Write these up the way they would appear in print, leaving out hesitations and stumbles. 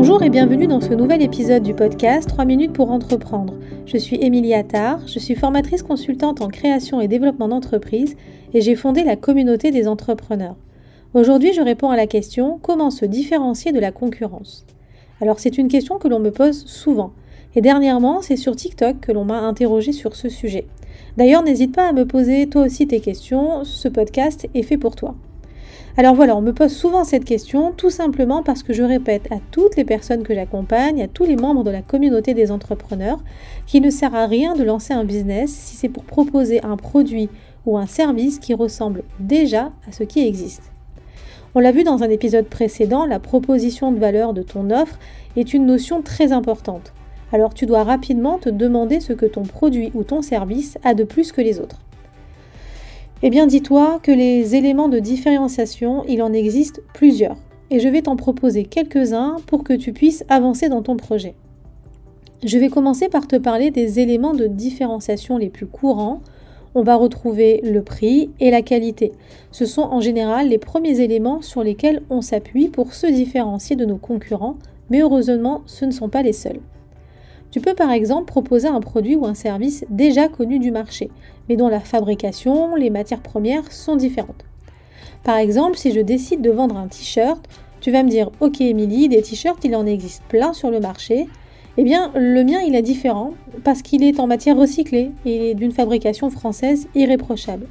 Bonjour et bienvenue dans ce nouvel épisode du podcast 3 minutes pour entreprendre. Je suis Émilie Attard, je suis formatrice consultante en création et développement d'entreprise et j'ai fondé la communauté des entrepreneurs. Aujourd'hui, je réponds à la question « Comment se différencier de la concurrence ?» Alors c'est une question que l'on me pose souvent et dernièrement, c'est sur TikTok que l'on m'a interrogé sur ce sujet. D'ailleurs, n'hésite pas à me poser toi aussi tes questions, ce podcast est fait pour toi. Alors voilà, on me pose souvent cette question tout simplement parce que je répète à toutes les personnes que j'accompagne, à tous les membres de la communauté des entrepreneurs, qu'il ne sert à rien de lancer un business si c'est pour proposer un produit ou un service qui ressemble déjà à ce qui existe. On l'a vu dans un épisode précédent, la proposition de valeur de ton offre est une notion très importante. Alors tu dois rapidement te demander ce que ton produit ou ton service a de plus que les autres. Eh bien, dis-toi que les éléments de différenciation, il en existe plusieurs. Et je vais t'en proposer quelques-uns pour que tu puisses avancer dans ton projet. Je vais commencer par te parler des éléments de différenciation les plus courants. On va retrouver le prix et la qualité. Ce sont en général les premiers éléments sur lesquels on s'appuie pour se différencier de nos concurrents, mais heureusement, ce ne sont pas les seuls. Tu peux par exemple proposer un produit ou un service déjà connu du marché, mais dont la fabrication, les matières premières sont différentes. Par exemple, si je décide de vendre un t-shirt, tu vas me dire « Ok Émilie, des t-shirts, il en existe plein sur le marché. » Eh bien, le mien, il est différent parce qu'il est en matière recyclée et d'une fabrication française irréprochable.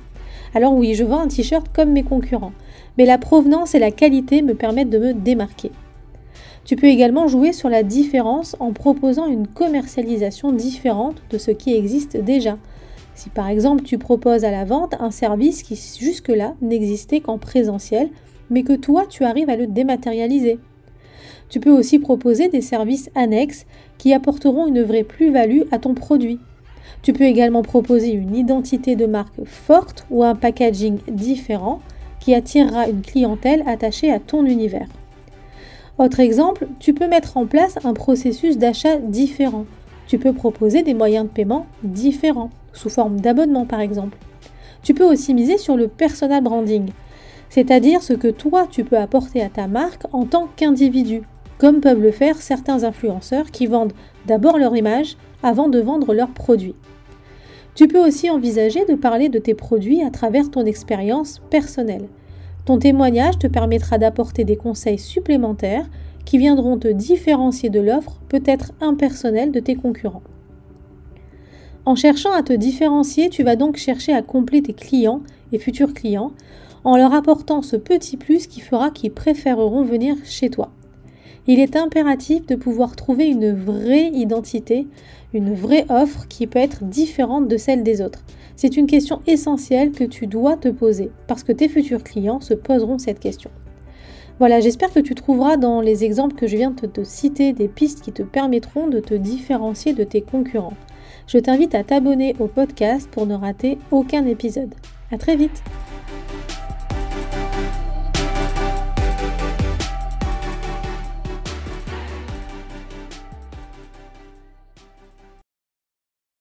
Alors oui, je vends un t-shirt comme mes concurrents, mais la provenance et la qualité me permettent de me démarquer. Tu peux également jouer sur la différence en proposant une commercialisation différente de ce qui existe déjà. Si par exemple tu proposes à la vente un service qui jusque-là n'existait qu'en présentiel, mais que toi tu arrives à le dématérialiser. Tu peux aussi proposer des services annexes qui apporteront une vraie plus-value à ton produit. Tu peux également proposer une identité de marque forte ou un packaging différent qui attirera une clientèle attachée à ton univers. Autre exemple, tu peux mettre en place un processus d'achat différent. Tu peux proposer des moyens de paiement différents, sous forme d'abonnement par exemple. Tu peux aussi miser sur le personal branding, c'est-à-dire ce que toi tu peux apporter à ta marque en tant qu'individu, comme peuvent le faire certains influenceurs qui vendent d'abord leur image avant de vendre leurs produits. Tu peux aussi envisager de parler de tes produits à travers ton expérience personnelle. Ton témoignage te permettra d'apporter des conseils supplémentaires qui viendront te différencier de l'offre peut-être impersonnelle de tes concurrents. En cherchant à te différencier, tu vas donc chercher à combler tes clients et futurs clients en leur apportant ce petit plus qui fera qu'ils préféreront venir chez toi. Il est impératif de pouvoir trouver une vraie identité, une vraie offre qui peut être différente de celle des autres. C'est une question essentielle que tu dois te poser parce que tes futurs clients se poseront cette question. Voilà, j'espère que tu trouveras dans les exemples que je viens de te citer des pistes qui te permettront de te différencier de tes concurrents. Je t'invite à t'abonner au podcast pour ne rater aucun épisode. À très vite!